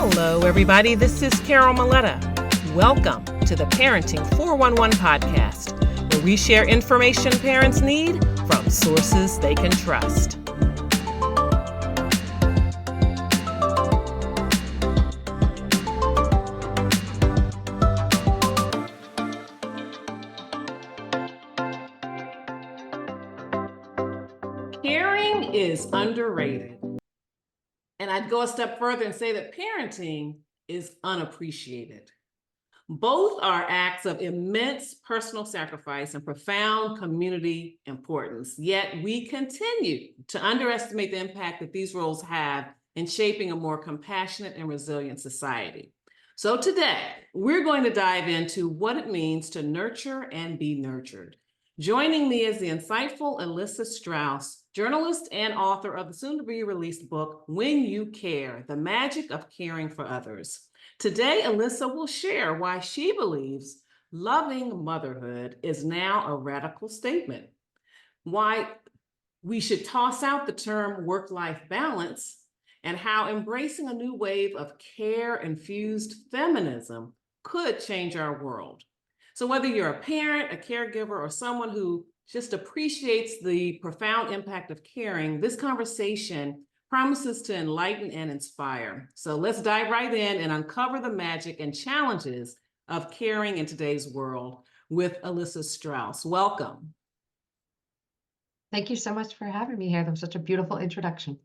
Hello, everybody. This is Carol Maletta. Welcome to the Parenting 411 podcast, where we share information parents need from sources they can trust. Caring is underrated. And I'd go a step further and say that parenting is unappreciated. Both are acts of immense personal sacrifice and profound community importance, yet we continue to underestimate the impact that these roles have in shaping a more compassionate and resilient society. So today, we're going to dive into what it means to nurture and be nurtured. Joining me is the insightful Elissa Strauss, journalist and author of the soon-to-be-released book, When You Care, The Magic of Caring for Others. Today, Elissa will share why she believes loving motherhood is now a radical statement, why we should toss out the term work-life balance, and how embracing a new wave of care-infused feminism could change our world. So whether you're a parent, a caregiver, or someone who just appreciates the profound impact of caring, this conversation promises to enlighten and inspire. So let's dive right in and uncover the magic and challenges of caring in today's world with Elissa Strauss. Welcome. Thank you so much for having me here. That was such a beautiful introduction.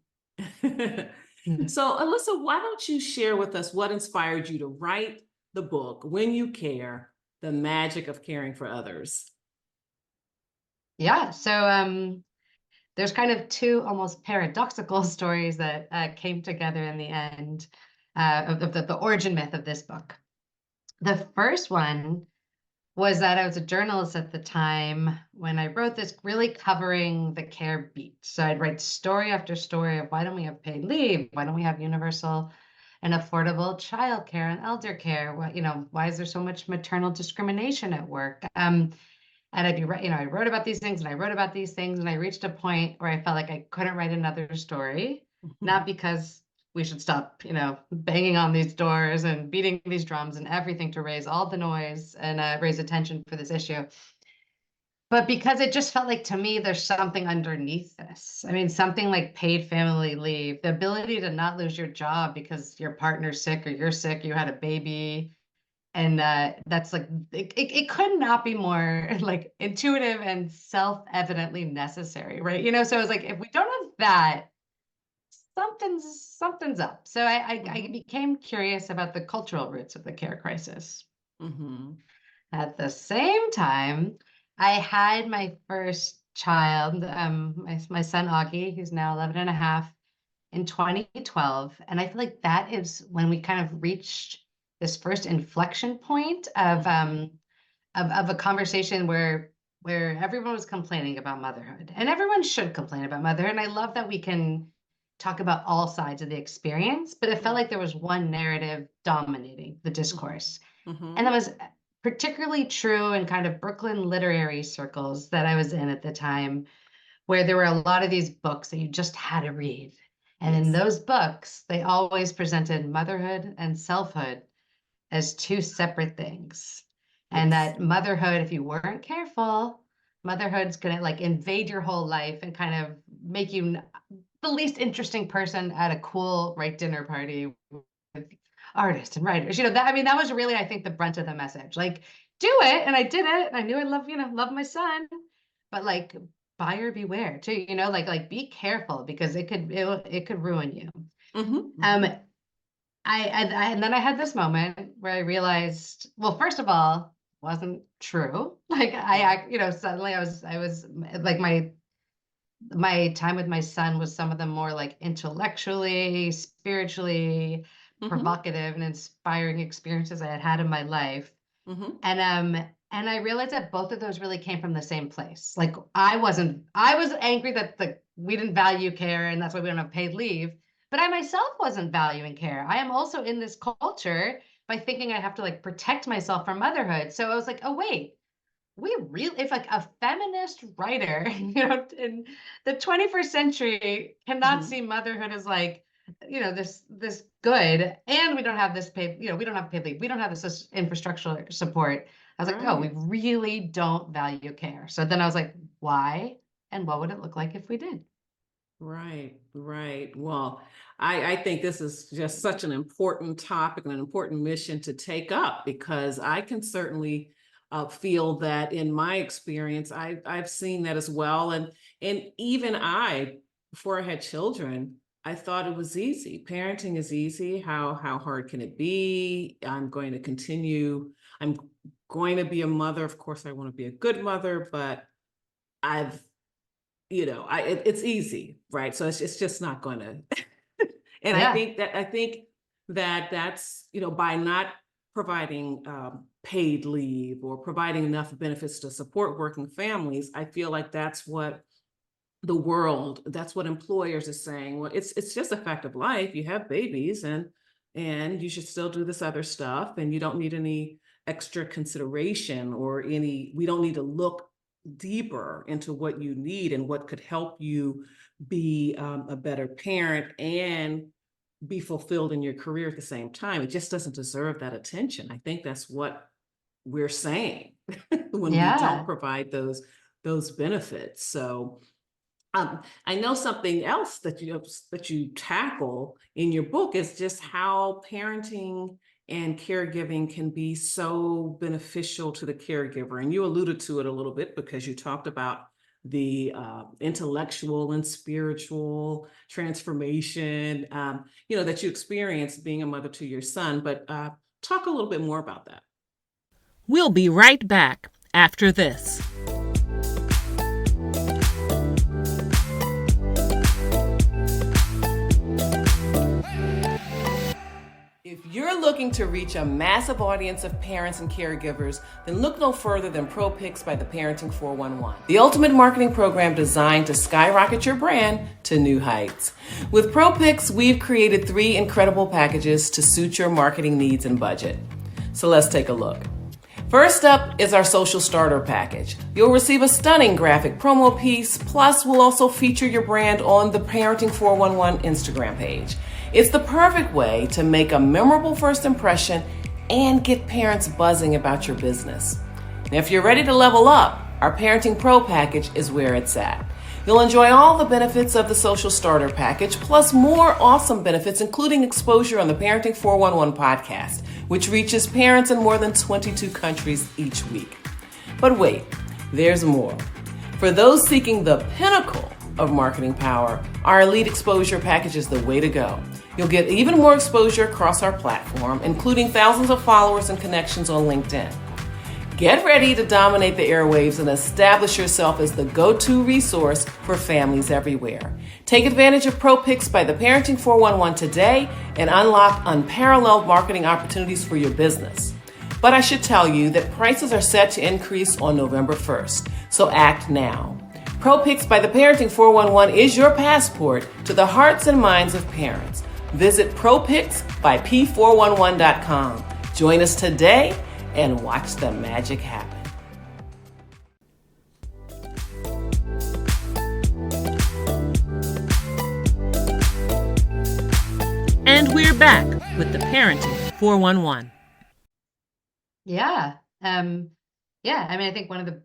So Elissa, why don't you share with us what inspired you to write the book, When You Care, The Magic of Caring for Others? Yeah, so there's kind of two almost paradoxical stories that came together in the end of the origin myth of this book. The first one was that I was a journalist at the time when I wrote this, really covering the care beat. So I'd write story after story of why don't we have paid leave? Why don't we have universal and affordable childcare and elder care? Why is there so much maternal discrimination at work? And I'd be, I wrote about these things and I wrote about these things, and I reached a point where I felt like I couldn't write another story, not because we should stop, banging on these doors and beating these drums and everything to raise all the noise and raise attention for this issue, but because it just felt like, to me, there's something underneath this. I mean, something like paid family leave, the ability to not lose your job because your partner's sick or you're sick, you had a baby. And that's like, it could not be more like intuitive and self-evidently necessary, right? So it's like, if we don't have that, something's up. So I became curious about the cultural roots of the care crisis. At the same time, I had my first child, my son Augie, who's now 11 and a half, in 2012. And I feel like that is when we kind of reached this first inflection point of a conversation where everyone was complaining about motherhood, and everyone should complain about motherhood. And I love that we can talk about all sides of the experience, but it felt like there was one narrative dominating the discourse. And that was particularly true in kind of Brooklyn literary circles that I was in at the time, where there were a lot of these books that you just had to read. And in those books, they always presented motherhood and selfhood as two separate things. And that motherhood, if you weren't careful, motherhood's gonna like invade your whole life and kind of make you the least interesting person at a cool dinner party with artists and writers. That was really, I think, the brunt of the message. Like, do it, and I did it, and I knew I love my son, but like, buyer beware too. Like be careful, because it could ruin you. And then I had this moment where I realized, well, first of all, it wasn't true. Like suddenly I was like, my time with my son was some of the more like intellectually, spiritually provocative and inspiring experiences I had had in my life. And I realized that both of those really came from the same place. Like I was angry that we didn't value care, and that's why we don't have paid leave. But I myself wasn't valuing care. I am also in this culture by thinking I have to like protect myself from motherhood. So I was like, oh wait, if like a feminist writer, in the 21st century cannot see motherhood as like this good, and we don't have this paid, we don't have paid leave, we don't have this infrastructural support. I was like, oh, we really don't value care. So then I was like, why? And what would it look like if we did? Right, right. Well, I think this is just such an important topic and an important mission to take up, because I can certainly feel that in my experience, I've seen that as well. And even before I had children, I thought it was easy. Parenting is easy. How hard can it be? I'm going to continue. I'm going to be a mother. Of course, I want to be a good mother, but I've it's easy, right? So it's just not going to. And Yeah. I think that that's, by not providing paid leave or providing enough benefits to support working families, I feel like that's what that's what employers are saying. Well, it's just a fact of life. You have babies, and you should still do this other stuff, and you don't need any extra consideration or we don't need to look deeper into what you need and what could help you be a better parent and be fulfilled in your career at the same time. It just doesn't deserve that attention. I think that's what we're saying when we don't provide those benefits. So I know something else that you tackle in your book is just how parenting and caregiving can be so beneficial to the caregiver. And you alluded to it a little bit because you talked about the intellectual and spiritual transformation, that you experienced being a mother to your son. But talk a little bit more about that. We'll be right back after this. If you're looking to reach a massive audience of parents and caregivers, then look no further than ProPix by the Parenting 411, the ultimate marketing program designed to skyrocket your brand to new heights. With ProPix, we've created 3 incredible packages to suit your marketing needs and budget. So let's take a look. First up is our social starter package. You'll receive a stunning graphic promo piece, plus we'll also feature your brand on the Parenting 411 Instagram page. It's the perfect way to make a memorable first impression and get parents buzzing about your business. Now, if you're ready to level up, our Parenting Pro package is where it's at. You'll enjoy all the benefits of the social starter package, plus more awesome benefits, including exposure on the Parenting 411 podcast, which reaches parents in more than 22 countries each week. But wait, there's more. For those seeking the pinnacle of marketing power, our Elite Exposure package is the way to go. You'll get even more exposure across our platform, including thousands of followers and connections on LinkedIn. Get ready to dominate the airwaves and establish yourself as the go-to resource for families everywhere. Take advantage of ProPix by the Parenting 411 today and unlock unparalleled marketing opportunities for your business. But I should tell you that prices are set to increase on November 1st, so act now. ProPix by the Parenting 411 is your passport to the hearts and minds of parents. Visit ProPixbyP411.com. Join us today and watch the magic happen. And we're back with the Parenting 411. Yeah. I mean, I think one of the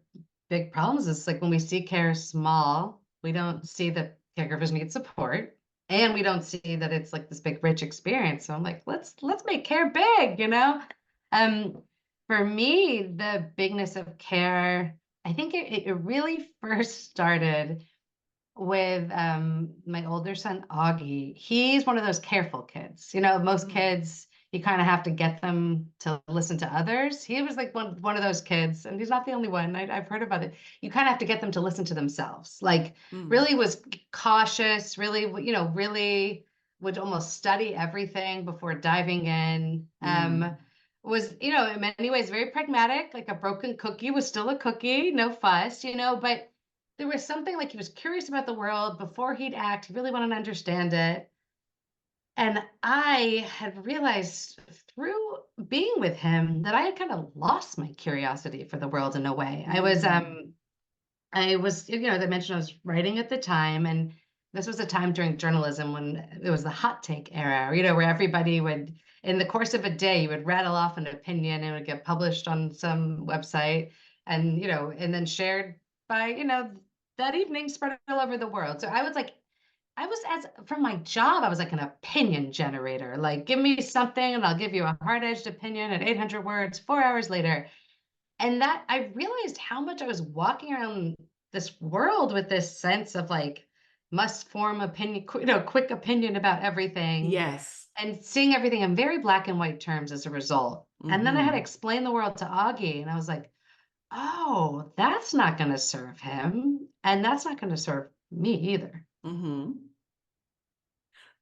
big problems is like when we see care small, we don't see that caregivers need support. And we don't see that it's like this big, rich experience. So I'm like, let's make care big, For me, the bigness of care, I think it really first started with my older son, Augie. He's one of those careful kids. Most kids, you kind of have to get them to listen to others. He was like one of those kids, and he's not the only one. I've heard about it. You kind of have to get them to listen to themselves. Like really was cautious, really, really would almost study everything before diving in. Was, in many ways very pragmatic, like a broken cookie was still a cookie, no fuss, but there was something like he was curious about the world before he'd act. He really wanted to understand it. And I had realized through being with him that I had kind of lost my curiosity for the world in a way. I was, as I mentioned, I was writing at the time, and this was a time during journalism when it was the hot take era, where everybody would, in the course of a day, you would rattle off an opinion and it would get published on some website and, and then shared by, that evening spread all over the world. So from my job, I was like an opinion generator. Like, give me something and I'll give you a hard-edged opinion at 800 words, 4 hours later. And that I realized how much I was walking around this world with this sense of like, must form opinion, quick opinion about everything. Yes. And seeing everything in very black and white terms as a result. And then I had to explain the world to Augie, and I was like, oh, that's not going to serve him. And that's not going to serve me either.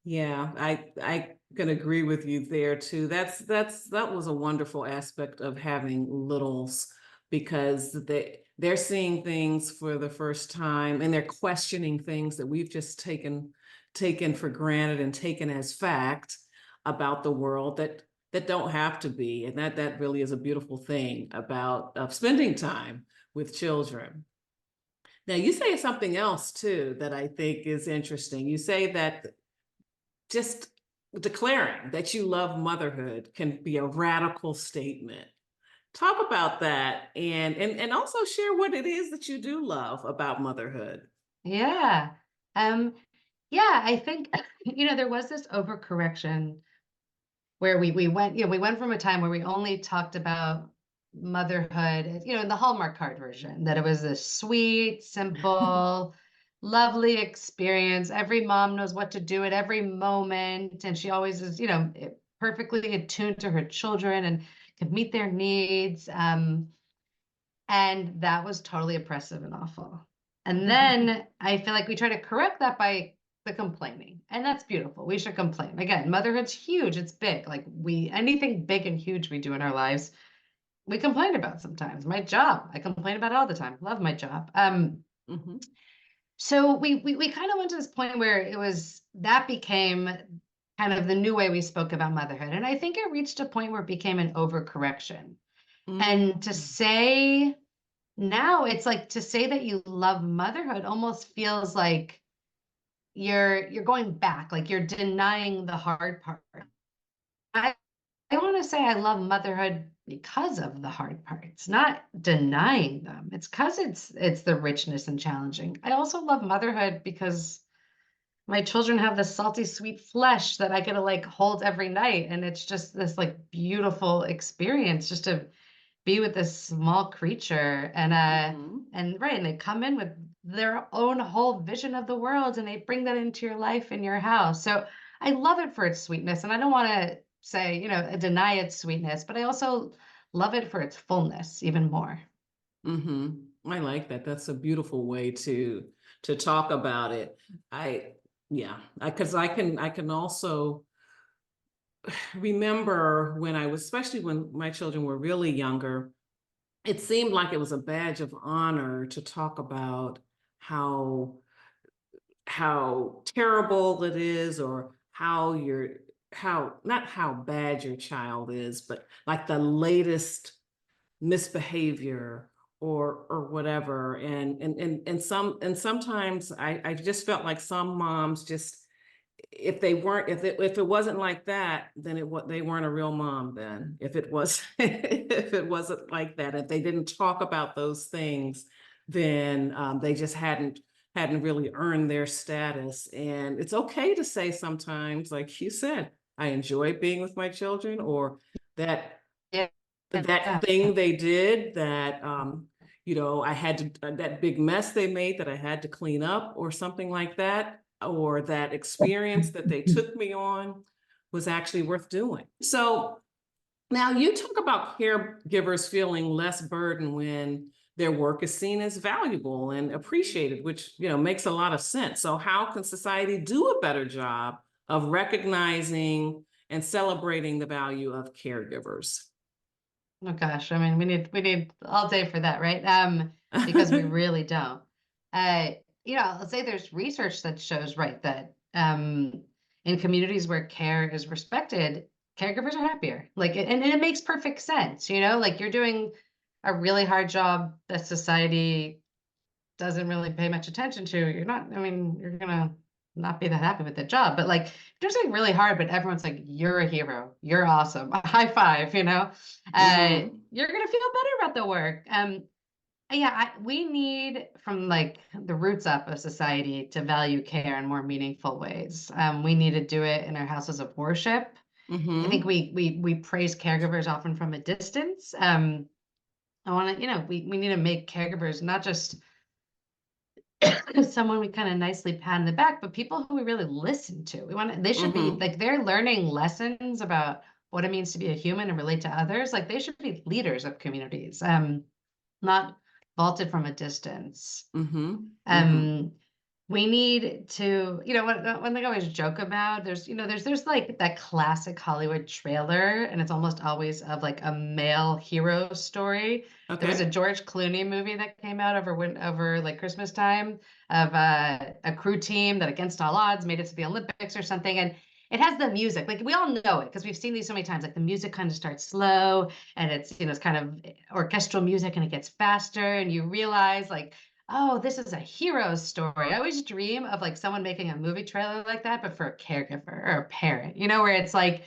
Yeah, I can agree with you there too. That was a wonderful aspect of having littles, because they're seeing things for the first time and they're questioning things that we've just taken for granted and taken as fact about the world that don't have to be. And that really is a beautiful thing about of spending time with children. Now, you say something else too that I think is interesting. You say that just declaring that you love motherhood can be a radical statement. Talk about that, and also share what it is that you do love about motherhood. Yeah. Yeah, I think, there was this overcorrection where we went from a time where we only talked about motherhood, in the Hallmark card version, that it was a sweet, simple, lovely experience. Every mom knows what to do at every moment, and she always is, perfectly attuned to her children and can meet their needs. And that was totally oppressive and awful. And then I feel like we try to correct that by the complaining. And that's beautiful. We should complain. Again, motherhood's huge. It's big. Like anything big and huge we do in our lives, we complain about sometimes. My job, I complain about it all the time. Love my job. So we kind of went to this point where that became kind of the new way we spoke about motherhood. And I think it reached a point where it became an overcorrection. And to say now, it's like, to say that you love motherhood almost feels like you're going back, like you're denying the hard part. I want to say I love motherhood because of the hard parts, not denying them. It's because it's the richness and challenging. I also love motherhood because my children have this salty, sweet flesh that I get to like hold every night. And it's just this like beautiful experience just to be with this small creature. And right, and they come in with their own whole vision of the world and they bring that into your life in your house. So I love it for its sweetness. And I don't want to say, deny its sweetness, but I also love it for its fullness even more. I like that. That's a beautiful way to talk about it. Because I can also remember when especially when my children were really younger, it seemed like it was a badge of honor to talk about how terrible it is, or not how bad your child is, but like the latest misbehavior or whatever. And sometimes I just felt like some moms just, if it wasn't like that, then they weren't a real mom. Then if it was if it wasn't like that, if they didn't talk about those things, then they just hadn't really earned their status. And it's okay to say sometimes, like you said, I enjoy being with my children, or that thing they did that I had to, that big mess they made that I had to clean up, or something like that, or that experience that they took me on was actually worth doing. So now you talk about caregivers feeling less burdened when their work is seen as valuable and appreciated, which makes a lot of sense. So how can society do a better job of recognizing and celebrating the value of caregivers? Oh gosh, I mean, we need all day for that, right? Because we really don't. I'll say there's research that shows, right, that in communities where care is respected, caregivers are happier. Like, and it makes perfect sense, like you're doing a really hard job that society doesn't really pay much attention to. You're not, I mean, you're gonna not be that happy with the job, but like you're doing something really hard, but everyone's like, you're a hero, you're awesome, high five, you're gonna feel better about the work. Yeah, we need from like the roots up of society to value care in more meaningful ways. We need to do it in our houses of worship. I think we praise caregivers often from a distance. I want to, we need to make caregivers not just someone we kind of nicely pat in the back, but people who we really listen to. They should be like, they're learning lessons about what it means to be a human and relate to others. Like they should be leaders of communities, not vaulted from a distance. We need to, one thing I always joke about, there's like that classic Hollywood trailer, and it's almost always of like a male hero story. There was a George Clooney movie that came out over like Christmas time of a crew team that against all odds made it to the Olympics or something. And it has the music, like we all know it because we've seen these so many times. Like the music kind of starts slow and it's kind of orchestral music and it gets faster and you realize like, oh, this is a hero story. I always dream of like someone making a movie trailer like that, but for a caregiver or a parent, where it's like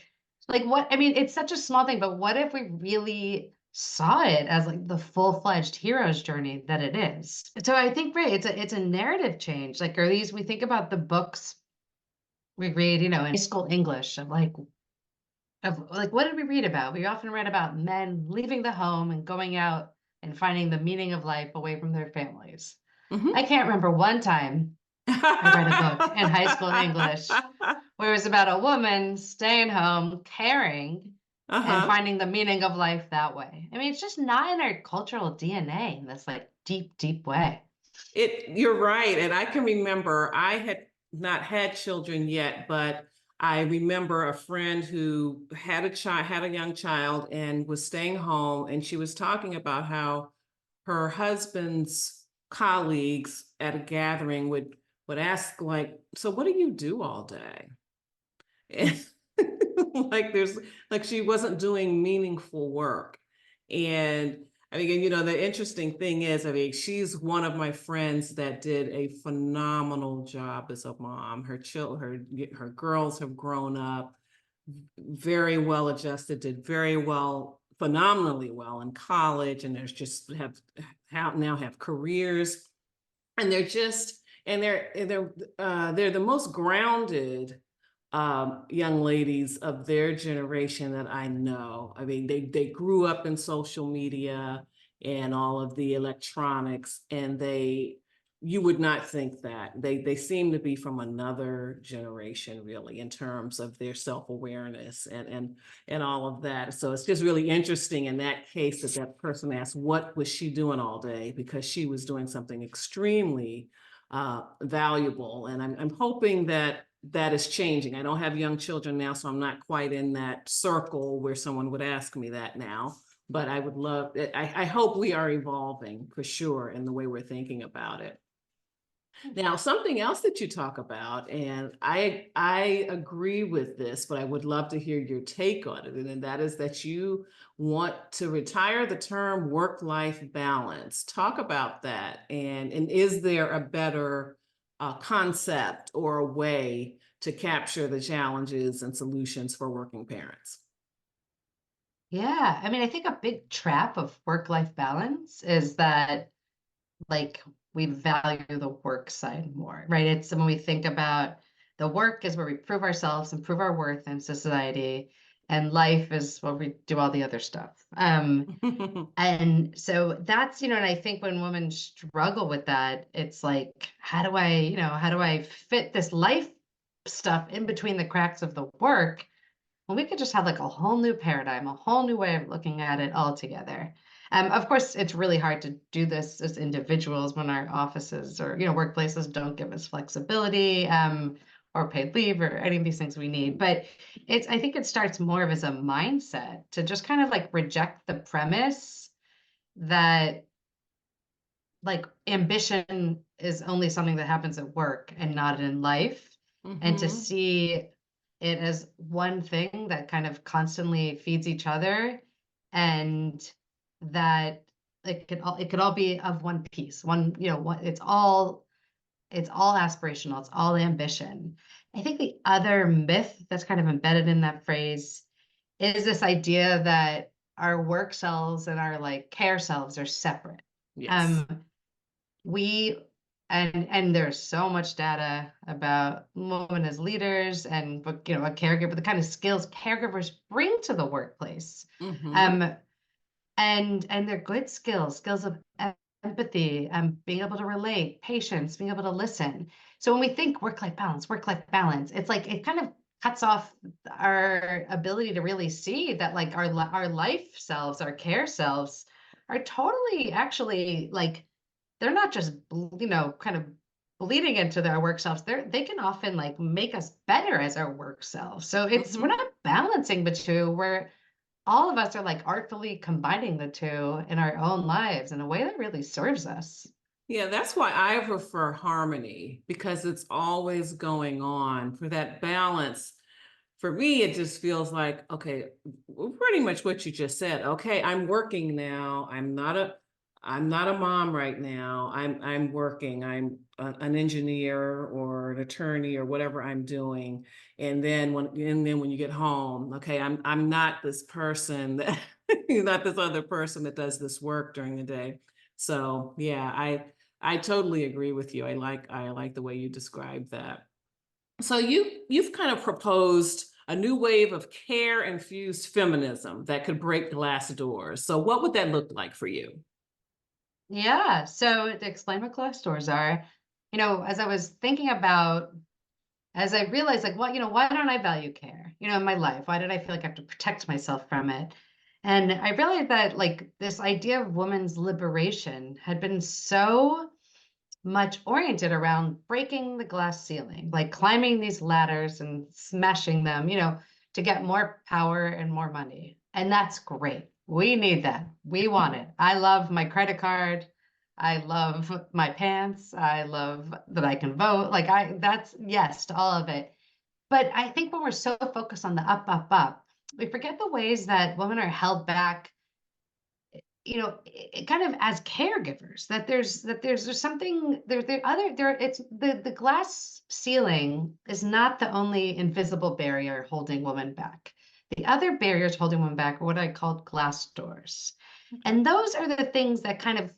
what, I mean, it's such a small thing, but what if we really saw it as like the full-fledged hero's journey that it is? So I think, right, it's a narrative change. Like, we think about the books we read, in high school English of like, what did we read about? We often read about men leaving the home and going out and finding the meaning of life away from their families. I can't remember one time I read a book in high school English where it was about a woman staying home, caring, and finding the meaning of life that way. I mean, it's just not in our cultural DNA in this like deep, deep way. You're right. And I can remember I had not had children yet, but I remember a friend who had a young child and was staying home, and she was talking about how her husband's colleagues at a gathering would ask, like, so what do you do all day? And like she wasn't doing meaningful work. And I mean, the interesting thing is, I mean, she's one of my friends that did a phenomenal job as a mom. Her girls have grown up very well adjusted, did very well, phenomenally well in college, and there's just now have careers, and they're the most grounded young ladies of their generation that I know. I mean, they grew up in social media and all of the electronics, and you would not think that. They seem to be from another generation, really, in terms of their self-awareness and all of that. So it's just really interesting in that case that person asked, what was she doing all day? Because she was doing something extremely valuable. And I'm hoping that is changing. I don't have young children now, so I'm not quite in that circle where someone would ask me that now. But I would love it. I hope we are evolving for sure in the way we're thinking about it. Now, something else that you talk about, and I agree with this, but I would love to hear your take on it, and that is that you want to retire the term work-life balance. Talk about that, and is there a better concept or a way to capture the challenges and solutions for working parents? Yeah, I mean, I think a big trap of work-life balance is that like we value the work side more, right? It's when we think about the work is where we prove ourselves and prove our worth in society, and life is where we do all the other stuff. And so that's, and I think when women struggle with that, it's like, how do I fit this life stuff in between the cracks of the work? Well, we could just have like a whole new paradigm, a whole new way of looking at it altogether. Of course, it's really hard to do this as individuals when our offices or workplaces don't give us flexibility or paid leave or any of these things we need. But I think it starts more of as a mindset to just kind of like reject the premise that like ambition is only something that happens at work and not in life, and to see it as one thing that kind of constantly feeds each other, and that it could all be of one piece, one, it's all it's all aspirational, it's all ambition. I think the other myth that's kind of embedded in that phrase is this idea that our work selves and our like care selves are separate. Yes. Um, we and there's so much data about women as leaders and what a caregiver, the kind of skills caregivers bring to the workplace. Mm-hmm. Um, and they're good skills of empathy, being able to relate, patience, being able to listen. So when we think work-life balance, it's like it kind of cuts off our ability to really see that like our life selves, our care selves are totally actually like they're not just kind of bleeding into their work selves. They can often like make us better as our work selves. So it's we're Mm-hmm. not balancing the two. We're all of us are like artfully combining the two in our own lives in a way that really serves us. Yeah, that's why I prefer harmony because it's always going on for that balance. For me, it just feels like, okay, pretty much what you just said. Okay, I'm working now. I'm not a mom right now. I'm working. An engineer or an attorney or whatever I'm doing. And then when you get home, okay, I'm not this person that you're not this other person that does this work during the day. So yeah, I totally agree with you. I like the way you described that. So you've kind of proposed a new wave of care-infused feminism that could break glass doors. So what would that look like for you? Yeah. So to explain what glass doors are, as I was thinking about, as I realized, like, why don't I value care, in my life? Why did I feel like I have to protect myself from it? And I realized that, like, this idea of women's liberation had been so much oriented around breaking the glass ceiling, like climbing these ladders and smashing them, to get more power and more money. And that's great. We need that. We want it. I love my credit card. I love my pants. I love that I can vote. That's yes to all of it. But I think when we're so focused on the up, up, up, we forget the ways that women are held back kind of as caregivers, that there's something there it's the glass ceiling is not the only invisible barrier holding women back. The other barriers holding women back are what I called glass doors. Okay. And those are the things that kind of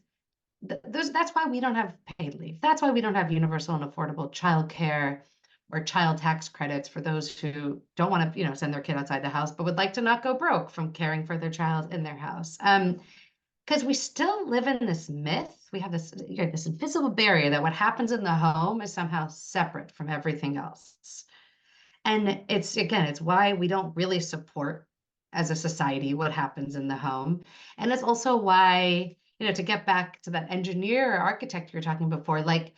those that's why we don't have paid leave. That's why we don't have universal and affordable childcare or child tax credits for those who don't want to, send their kid outside the house, but would like to not go broke from caring for their child in their house. Because we still live in this myth. We have this invisible barrier that what happens in the home is somehow separate from everything else. And it's why we don't really support as a society what happens in the home. And it's also why, to get back to that engineer or architect you were talking before, like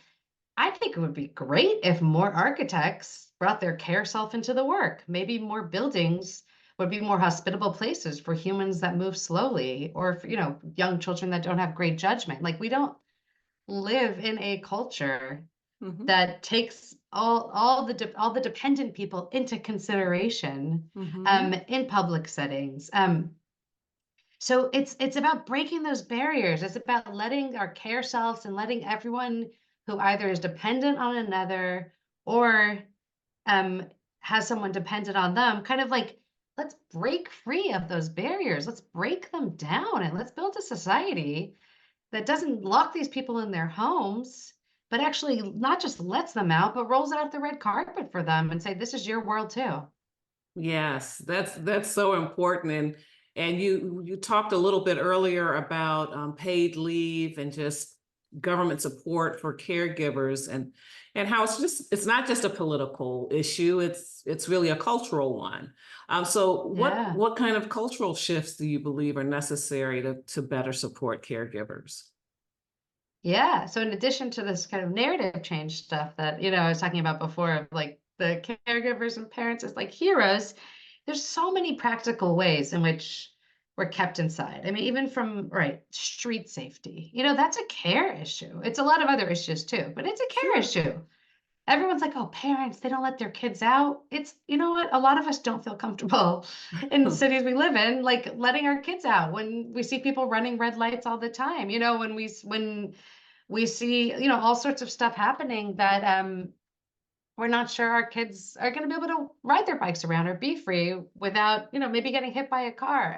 I think it would be great if more architects brought their care self into the work. Maybe more buildings would be more hospitable places for humans that move slowly or for, young children that don't have great judgment. Like we don't live in a culture Mm-hmm. that takes all the dependent people into consideration Mm-hmm. in public settings. So it's about breaking those barriers. It's about letting our care selves and letting everyone who either is dependent on another or um, has someone dependent on them, kind of like, let's break free of those barriers. Let's break them down and let's build a society that doesn't lock these people in their homes, but actually not just lets them out, but rolls out the red carpet for them and say, this is your world too. Yes, that's so important. And you talked a little bit earlier about paid leave and just government support for caregivers and how it's not just a political issue, it's really a cultural one. So Yeah. what kind of cultural shifts do you believe are necessary to better support caregivers? Yeah. So in addition to this kind of narrative change stuff that, I was talking about before, of like the caregivers and parents as like heroes, there's so many practical ways in which we're kept inside. I mean, even from right, street safety, that's a care issue. It's a lot of other issues too, but it's a care Sure. issue. Everyone's like, oh, parents, they don't let their kids out. It's, you know what? A lot of us don't feel comfortable in the cities we live in, like letting our kids out when we see people running red lights all the time. When we see, all sorts of stuff happening that we're not sure our kids are going to be able to ride their bikes around or be free without, maybe getting hit by a car.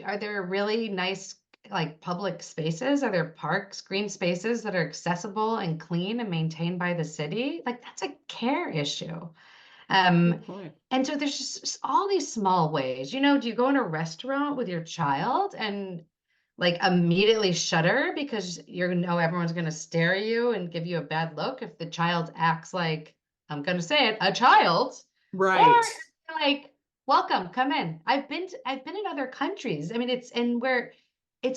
Are there really nice, like, public spaces? Are there parks, green spaces that are accessible and clean and maintained by the city? Like, that's a care issue. Good point. And so there's just all these small ways. Do you go in a restaurant with your child and like immediately shudder because everyone's going to stare at you and give you a bad look if the child acts like, I'm going to say it, a child, or Right. like, welcome, come in. I've been in other countries. I mean, it's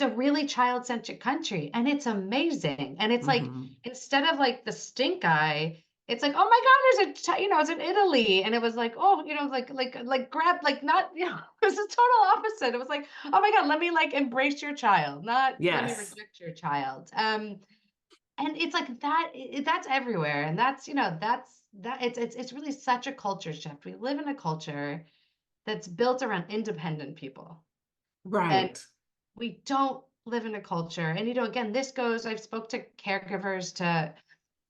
a really child-centric country, and it's amazing. And it's like, Mm-hmm. instead of like the stink eye, it's like, oh my God, it's in Italy. And it was like, oh, like grab, like, not, it was the total opposite. It was like, oh my God, let me like embrace your child, not let me Yes. reject your child. And it's like that's everywhere. And that's, it's really such a culture shift. We live in a culture that's built around independent people. And Right. we don't live in a culture. And, again, I've spoke to caregivers, to,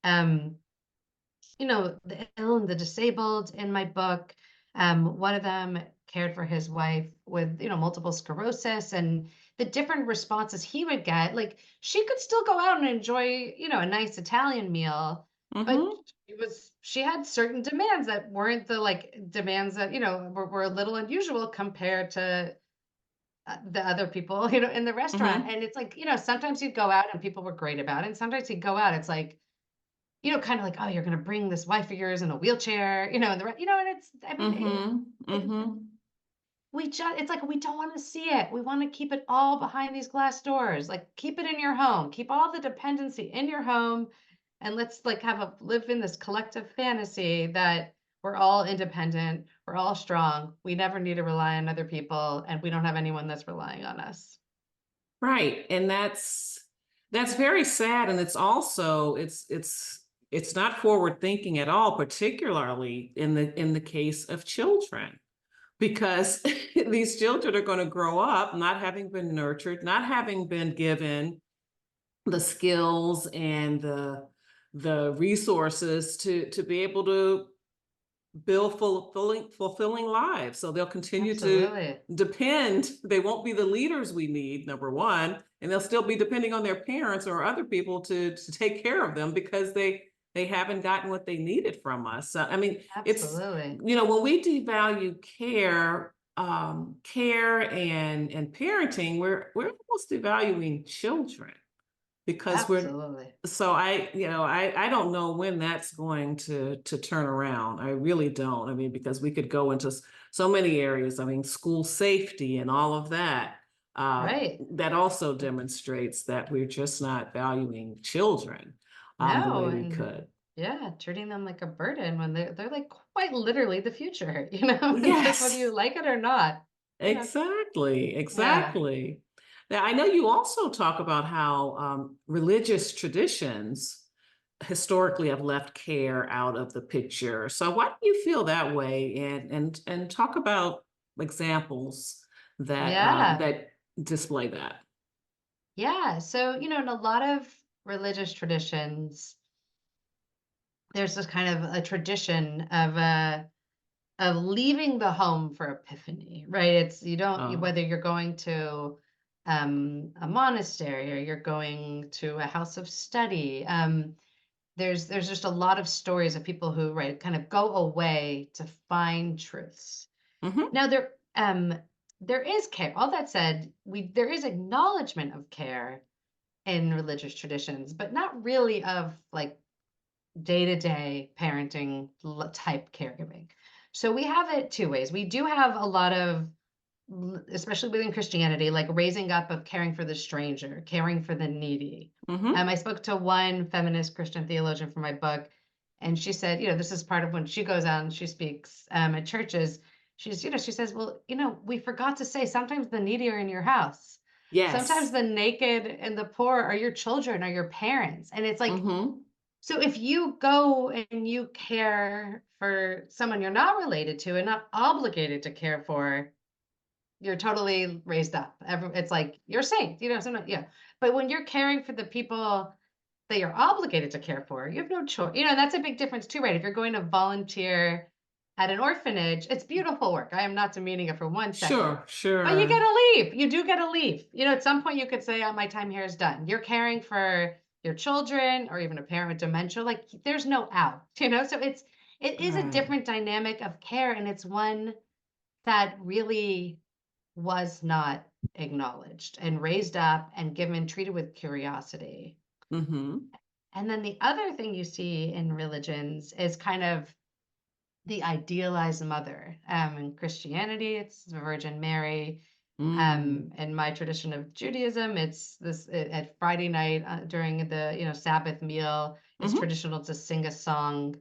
um, the ill and the disabled in my book. One of them cared for his wife with, multiple sclerosis, and the different responses he would get. Like, she could still go out and enjoy, a nice Italian meal, but Mm-hmm. she had certain demands that weren't the like demands that, were a little unusual compared to the other people, in the restaurant. Mm-hmm. And it's like, sometimes you'd go out and people were great about it. And sometimes you'd go out, it's like, kind of like, oh, you're going to bring this wife of yours in a wheelchair, and it's, I mean, Mm-hmm. Mm-hmm. it's like, we don't want to see it. We want to keep it all behind these glass doors. Like, keep it in your home, keep all the dependency in your home. And let's like live in this collective fantasy that we're all independent, we're all strong. We never need to rely on other people, and we don't have anyone that's relying on us. Right. And that's very sad. And it's also it's not forward thinking at all, particularly in the case of children, because these children are going to grow up not having been nurtured, not having been given the skills and the resources to be able to build fulfilling lives. So they'll continue to Absolutely. depend. They won't be the leaders we need, number one, and they'll still be depending on their parents or other people to take care of them because they haven't gotten what they needed from us. So, I mean, it's, Absolutely. when we devalue care and parenting, we're almost devaluing children because we're Absolutely. so I don't know when that's going to turn around. I really don't. I mean, because we could go into so many areas. I mean, school safety and all of that. Right. That also demonstrates that we're just not valuing children the No, way we and could. yeah, treating them like a burden when they're like quite literally the future, It's like whether you Yes, like it or not, you know. exactly, Yeah. exactly. Now, I know you also talk about how religious traditions historically have left care out of the picture. So why do you feel that way? And talk about examples Yeah. that display that. Yeah. So, in a lot of religious traditions, there's this kind of a tradition of leaving the home for epiphany, right? It's Oh. whether you're going to a monastery or you're going to a house of study. There's just a lot of stories of people who, right, kind of go away to find truths. Mm-hmm. Now there is care. All that said, there is acknowledgement of care in religious traditions, but not really of like day-to-day parenting type caregiving. So we have it two ways. We do have a lot of, especially within Christianity, like raising up of caring for the stranger, caring for the needy. Mm-hmm. I spoke to one feminist Christian theologian for my book, and she said, this is part of when she goes out and she speaks at churches. She says, well, we forgot to say sometimes the needy are in your house. Sometimes Yes. the naked and the poor are your children, are your parents. And it's like, Mm-hmm. so if you go and you care for someone you're not related to and not obligated to care for, you're totally raised up. It's like you're safe, yeah. But when you're caring for the people that you're obligated to care for, you have no choice. That's a big difference too, right? If you're going to volunteer at an orphanage, it's beautiful work. I am not demeaning it for 1 second. But you Sure. gotta leave. You do gotta leave. At some point you could say, oh, my time here is done. You're caring for your children or even a parent with dementia. Like there's no out, So it is a Right. different dynamic of care. And it's one that really was not acknowledged and raised up and given, treated with curiosity. Mm-hmm. And then the other thing you see in religions is kind of the idealized mother. In Christianity, it's the Virgin Mary. Mm. In my tradition of Judaism, it's at Friday night during the Sabbath meal. It's Mm-hmm. traditional to sing a song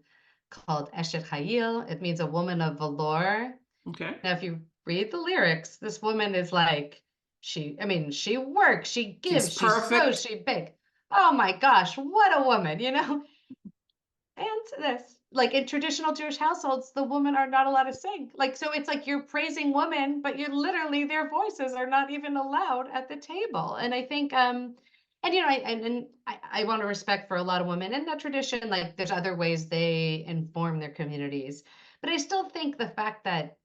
called Eshet Chayil. It means a woman of valor. Okay. Now, if you read the lyrics, this woman is like she works, she She's gives, she sews, perfect. she bakes. Oh my gosh, what a woman. And this, like in traditional Jewish households, the women are not allowed to sing. Like, so it's like you're praising women, but you're literally their voices are not even allowed at the table. And I think, I want to respect for a lot of women in that tradition. Like, there's other ways they inform their communities, but I still think the fact that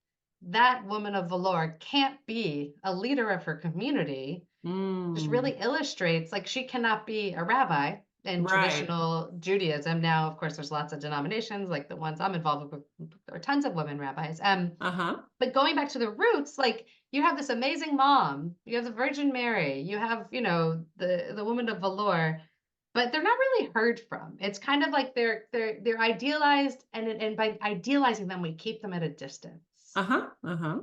that woman of valor can't be a leader of her community just Mm. really illustrates like she cannot be a rabbi in Right. traditional Judaism. Now, of course, there's lots of denominations, like the ones I'm involved with, there are tons of women rabbis. Uh-huh. But going back to the roots, like you have this amazing mom, you have the Virgin Mary, you have, the woman of valor, but they're not really heard from. It's kind of like they're idealized, and by idealizing them, we keep them at a distance. Uh-huh. Uh-huh.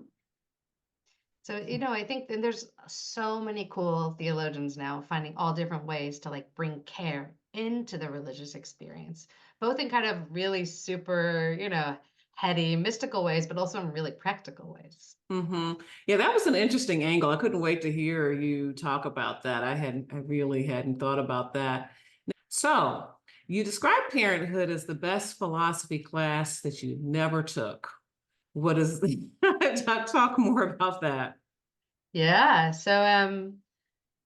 So, I think then there's so many cool theologians now finding all different ways to like bring care into the religious experience, both in kind of really super, heady, mystical ways, but also in really practical ways. Mm-hmm. Yeah, that was an interesting angle. I couldn't wait to hear you talk about that. I really hadn't thought about that. So, you described parenthood as the best philosophy class that you never took. What is talk more about that? Yeah. So,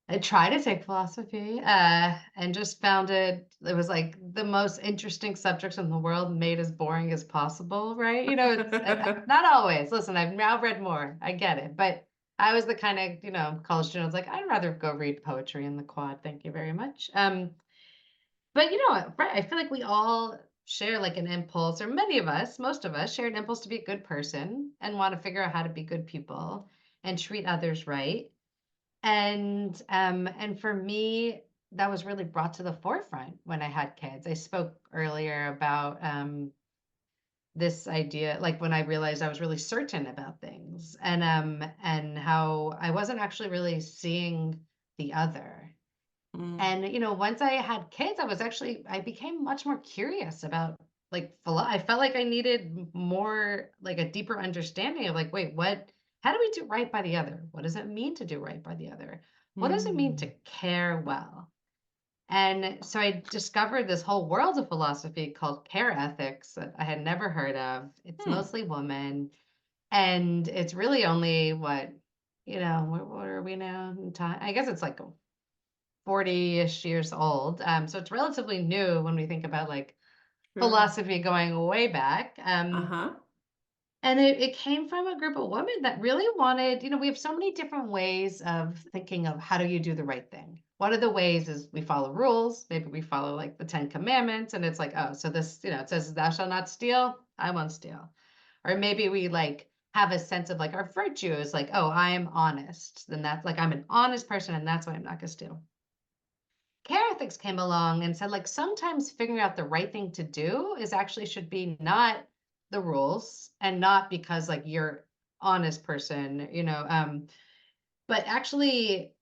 I tried to take philosophy, and just found it was like the most interesting subjects in the world made as boring as possible, right? It's not always. Listen, I've now read more. I get it. But I was the kind of, college student, I was like, I'd rather go read poetry in the quad. Thank you very much. But right, I feel like we all share like an impulse, or many of us, most of us share an impulse to be a good person and want to figure out how to be good people and treat others right. And for me, that was really brought to the forefront when I had kids. I spoke earlier about this idea, like when I realized I was really certain about things, and how I wasn't actually really seeing the other. Mm. And once I had kids, I became much more curious about like I felt like I needed more, like a deeper understanding of like, wait, how do we do right by the other? What does it mean to do right by the other? What does it mean to Mm. care well? And so I discovered this whole world of philosophy called care ethics that I had never heard of. It's Hmm. mostly women, and it's really only what are we now in time? I guess it's like 40-ish years old. So it's relatively new when we think about like Sure. philosophy going way back. Uh-huh. And it came from a group of women that really wanted, we have so many different ways of thinking of how do you do the right thing. One of the ways is we follow rules. Maybe we follow like the 10 Commandments, and it's like, oh, so this, it says, thou shalt not steal. I won't steal. Or maybe we like have a sense of like our virtue is like, oh, I am honest. Then that's like, I'm an honest person, and that's why I'm not going to steal. Care ethics came along and said like sometimes figuring out the right thing to do is actually should be not the rules, and not because like you're honest person, but actually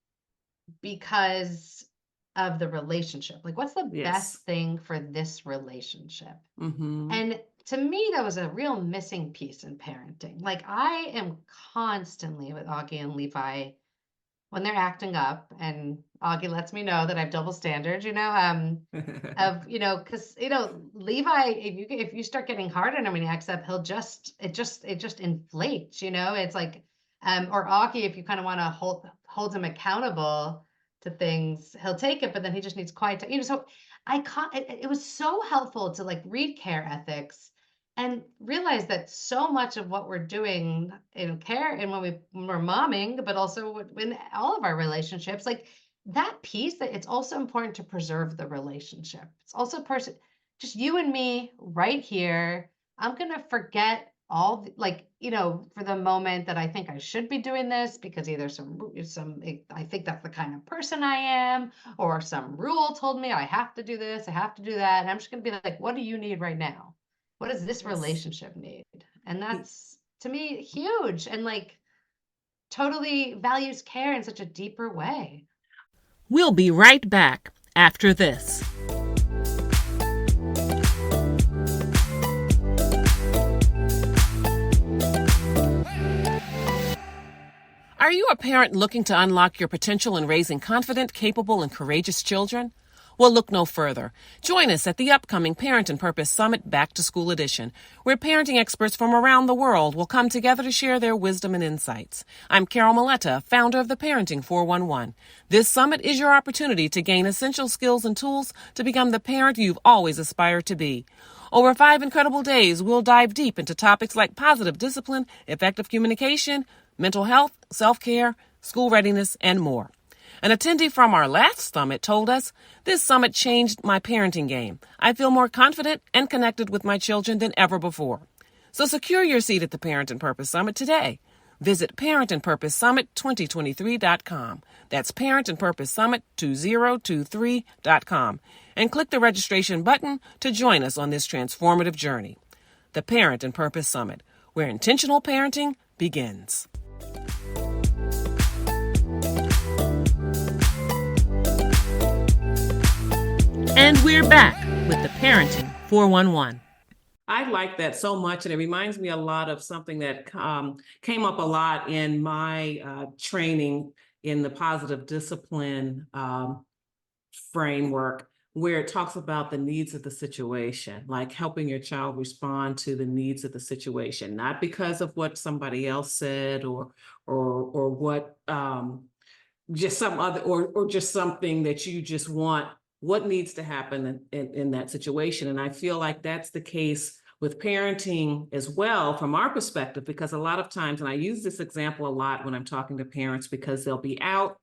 because of the relationship. Like what's the best Yes. thing for this relationship? Mm-hmm. And to me, that was a real missing piece in parenting. Like I am constantly with Augie and Levi when they're acting up, and Augie lets me know that I've double standards, because Levi, if you start getting hard on him when he acts up, it just inflates, it's like, or Augie, if you kind of want to hold him accountable to things, he'll take it, but then he just needs quiet time. So it was so helpful to like read Care Ethics and realize that so much of what we're doing in care and when we're momming, but also in all of our relationships, like that piece, that it's also important to preserve the relationship. It's also just you and me right here. I'm going to forget like, for the moment that I think I should be doing this because either I think that's the kind of person I am, or some rule told me I have to do this, I have to do that. And I'm just going to be like, what do you need right now? What does this relationship need? And that's, to me, huge, and like totally values care in such a deeper way. We'll be right back after this. Are you a parent looking to unlock your potential in raising confident, capable, and courageous children? Well, look no further. Join us at the upcoming Parent and Purpose Summit Back to School Edition, where parenting experts from around the world will come together to share their wisdom and insights. I'm Carol Maletta, founder of the Parenting 411. This summit is your opportunity to gain essential skills and tools to become the parent you've always aspired to be. Over 5 incredible days, we'll dive deep into topics like positive discipline, effective communication, mental health, self-care, school readiness, and more. An attendee from our last summit told us, "This summit changed my parenting game. I feel more confident and connected with my children than ever before." So secure your seat at the Parent and Purpose Summit today. Visit parentandpurposesummit2023.com. That's parentandpurposesummit2023.com. And click the registration button to join us on this transformative journey. The Parent and Purpose Summit, where intentional parenting begins. And we're back with the Parenting 411. I like that so much, and it reminds me a lot of something that came up a lot in my training in the positive discipline framework, where it talks about the needs of the situation, like helping your child respond to the needs of the situation, not because of what somebody else said or what just some other or just something that you just want. What needs to happen in that situation? And I feel like that's the case with parenting as well, from our perspective, because a lot of times, and I use this example a lot when I'm talking to parents, because they'll be out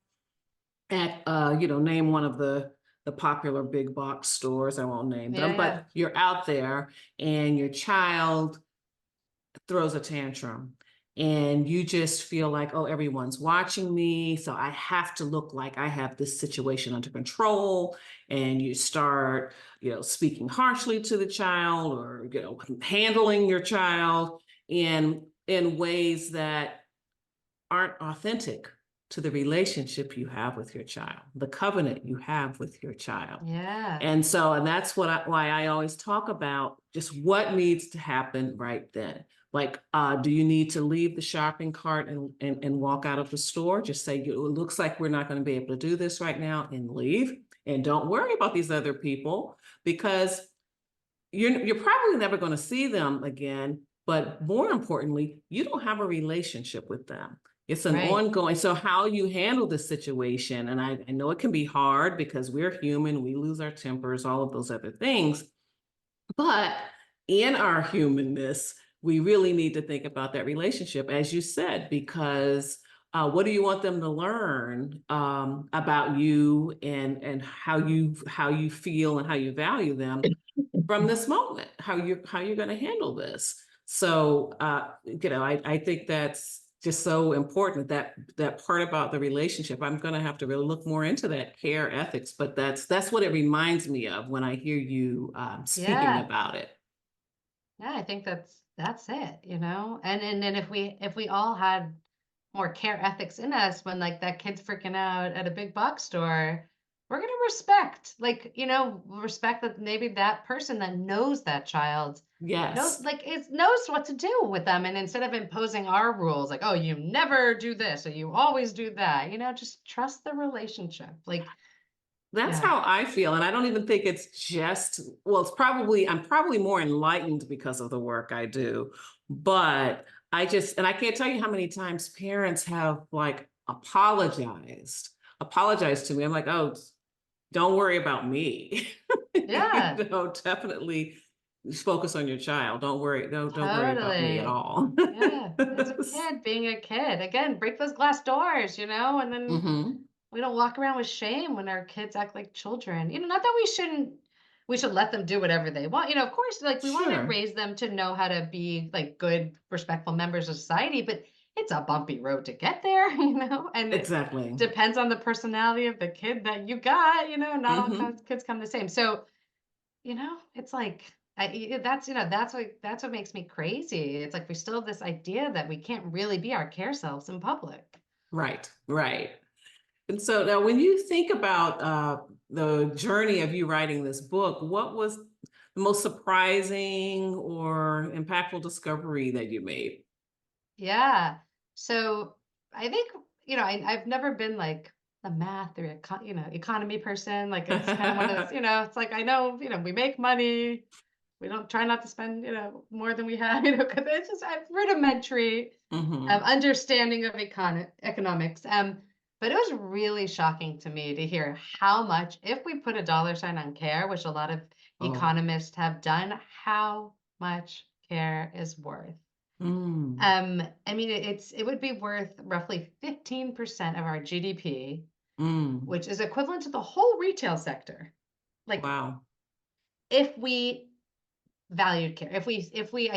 at, name one of the popular big box stores. I won't name them, but you're out there and your child throws a tantrum. And you just feel like, oh, everyone's watching me, so I have to look like I have this situation under control. And you start, speaking harshly to the child, or, handling your child in ways that aren't authentic to the relationship you have with your child, the covenant you have with your child. Yeah. And that's why I always talk about just what needs to happen right then. Like, do you need to leave the shopping cart and walk out of the store? Just say, it looks like we're not going to be able to do this right now, and leave. And don't worry about these other people, because you're probably never going to see them again. But more importantly, you don't have a relationship with them. It's an ongoing. So how you handle the situation, and I know it can be hard because we're human, we lose our tempers, all of those other things. But in our humanness, we really need to think about that relationship, as you said, because what do you want them to learn about you and how you feel and how you value them from this moment? How you're going to handle this? So I think that's just so important, that part about the relationship. I'm going to have to really look more into that care ethics, but that's what it reminds me of when I hear you speaking about it. Yeah, I think that's it, and then if we all had more care ethics in us, when like that kid's freaking out at a big box store, we're gonna respect, respect that maybe that person that knows that child knows what to do with them. And instead of imposing our rules, like, oh, you never do this or you always do that, just trust the relationship. That's how I feel. And I don't even think it's just, well, I'm probably more enlightened because of the work I do. But and I can't tell you how many times parents have like apologized apologize to me. I'm like, oh, don't worry about me. Yeah, Definitely focus on your child. Don't worry about me at totally. all. Yeah, it's a kid being a kid. Again, break those glass doors, and then Hmm. we don't walk around with shame when our kids act like children. Not that we should let them do whatever they want. Of course, like we want to Sure. raise them to know how to be like good, respectful members of society, but it's a bumpy road to get there, and it Exactly. depends on the personality of the kid that you got, not all Hmm. kids come the same. So, it's like that's what makes me crazy. It's like we still have this idea that we can't really be our care selves in public. Right. Right. And so now, when you think about the journey of you writing this book, what was the most surprising or impactful discovery that you made? Yeah. So I think, I've never been like a math or economy person. Like it's kind of one of those, it's like I know, we make money. We don't try not to spend, more than we have, because it's just a rudimentary Hmm. understanding of economics. But it was really shocking to me to hear how much, if we put a dollar sign on care, which a lot of Oh. economists have done, how much care is worth. Mm. I mean, it would be worth roughly 15% of our GDP, Mm. which is equivalent to the whole retail sector. Like Wow. if we valued care, I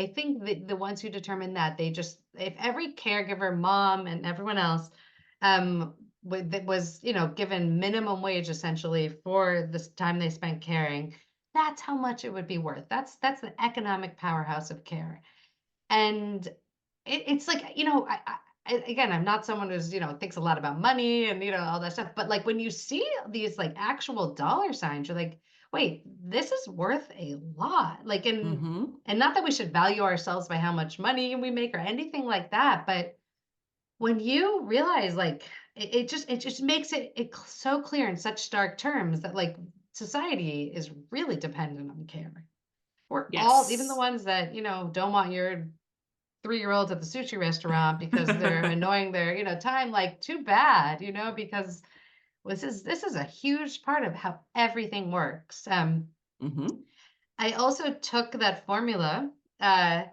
think the ones who determine that if every caregiver, mom and everyone else, that was, given minimum wage essentially for this time they spent caring, that's how much it would be worth. That's the economic powerhouse of care. And it's like, again, I'm not someone who's, thinks a lot about money and, all that stuff. But like when you see these like actual dollar signs, you're like, wait, this is worth a lot. Like, Hmm. and not that we should value ourselves by how much money we make or anything like that. But when you realize like, it just makes it so clear in such stark terms that like society is really dependent on care. We're all, even the Yes. ones that, don't want your 3-year-olds at the sushi restaurant because they're annoying their, time, like too bad, because this is a huge part of how everything works. Hmm. I also took that formula uh,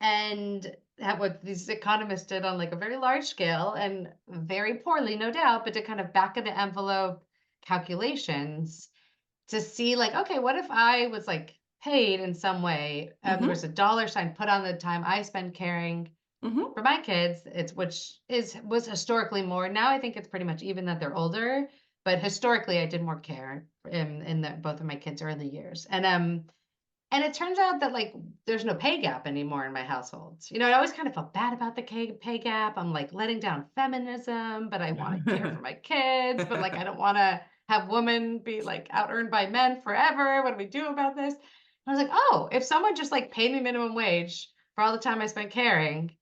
and what these economists did on like a very large scale and very poorly, no doubt, but to kind of back of the envelope calculations to see like, okay, what if I was like paid in some way? There was Hmm. a dollar sign put on the time I spend caring Hmm. for my kids. Was historically more. Now I think it's pretty much even that they're older, but historically I did more care in both of my kids' early years. And it turns out that like there's no pay gap anymore in my households. I always kind of felt bad about the pay gap. I'm like letting down feminism, but I want to care for my kids, but like I don't want to have women be like out earned by men forever. What do we do about this? And I was like, oh, if someone just like paid me minimum wage for all the time I spent caring,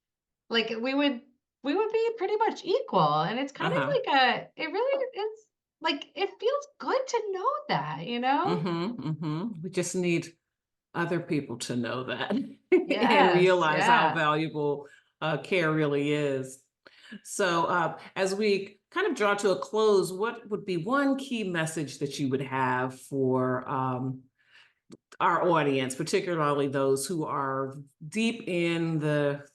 like we would be pretty much equal. And it's kind of Uh-huh. like it really is like it feels good to know that, We just need other people to know that and Yes, realize how yeah. valuable care really is. So, as we kind of draw to a close, what would be one key message that you would have for our audience, particularly those who are deep in the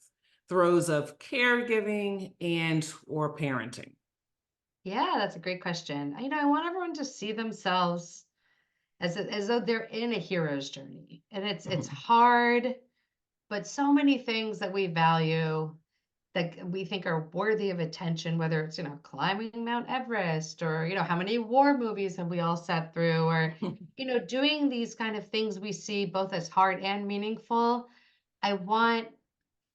throes of caregiving and or parenting? Yeah, that's a great question. I want everyone to see themselves as though they're in a hero's journey. And it's Mhm. hard, but so many things that we value that we think are worthy of attention, whether it's, climbing Mount Everest or, how many war movies have we all sat through or, doing these kind of things we see both as hard and meaningful. I want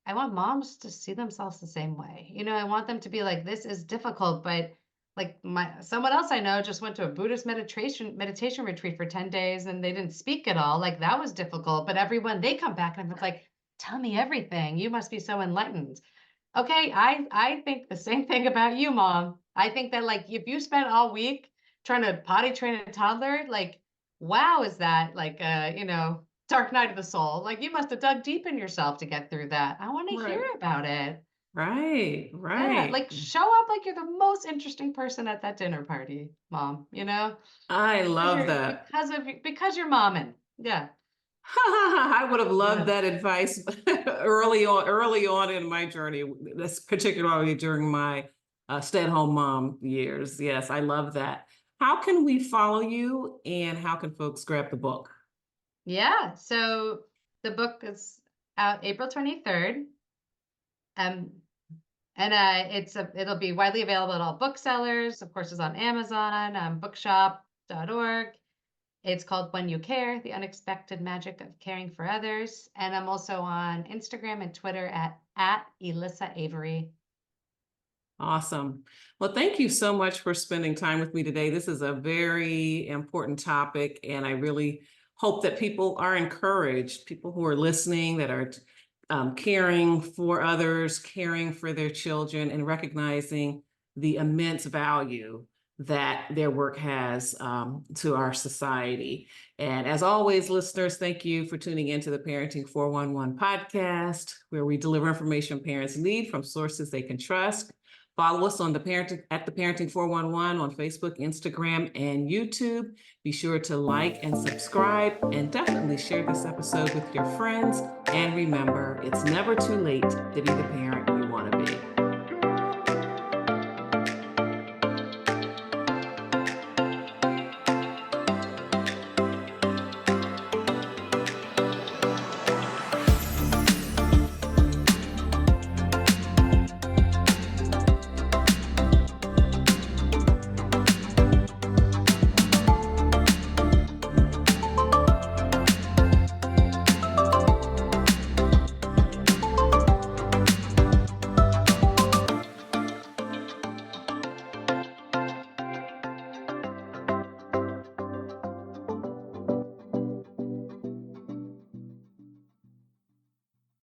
I want moms to see themselves the same way. I want them to be like, this is difficult, but like someone else I know just went to a Buddhist meditation retreat for 10 days and they didn't speak at all. Like that was difficult. But everyone they come back and it's like, tell me everything. You must be so enlightened. Okay, I think the same thing about you, mom. I think that like if you spent all week trying to potty train a toddler, like wow, is that like dark night of the soul? Like you must have dug deep in yourself to get through that. I want to hear Right. about it. Right, Yeah, right. like show up like you're the most interesting person at that dinner party, mom, I because love that. because you're momming. Yeah. I would have loved Yeah. that advice early on in my journey, this particularly during my stay-at-home mom years. Yes, I love that. How can we follow you and how can folks grab the book? Yeah. So the book is out April 23rd. Um, and it'll be widely available at all booksellers. Of course, it's on Amazon, bookshop.org. It's called When You Care, The Unexpected Magic of Caring for Others. And I'm also on Instagram and Twitter at Elissa Avery. Awesome. Well, thank you so much for spending time with me today. This is a very important topic, and I really hope that people are encouraged, people who are listening, that are caring for others, caring for their children, and recognizing the immense value that their work has to our society. And as always, listeners, thank you for tuning into the Parenting 411 podcast, where we deliver information parents need from sources they can trust. Follow us on the Parenting 411 on Facebook, Instagram, and YouTube. Be sure to like and subscribe, and definitely share this episode with your friends. And remember, it's never too late to be the parent you want to be.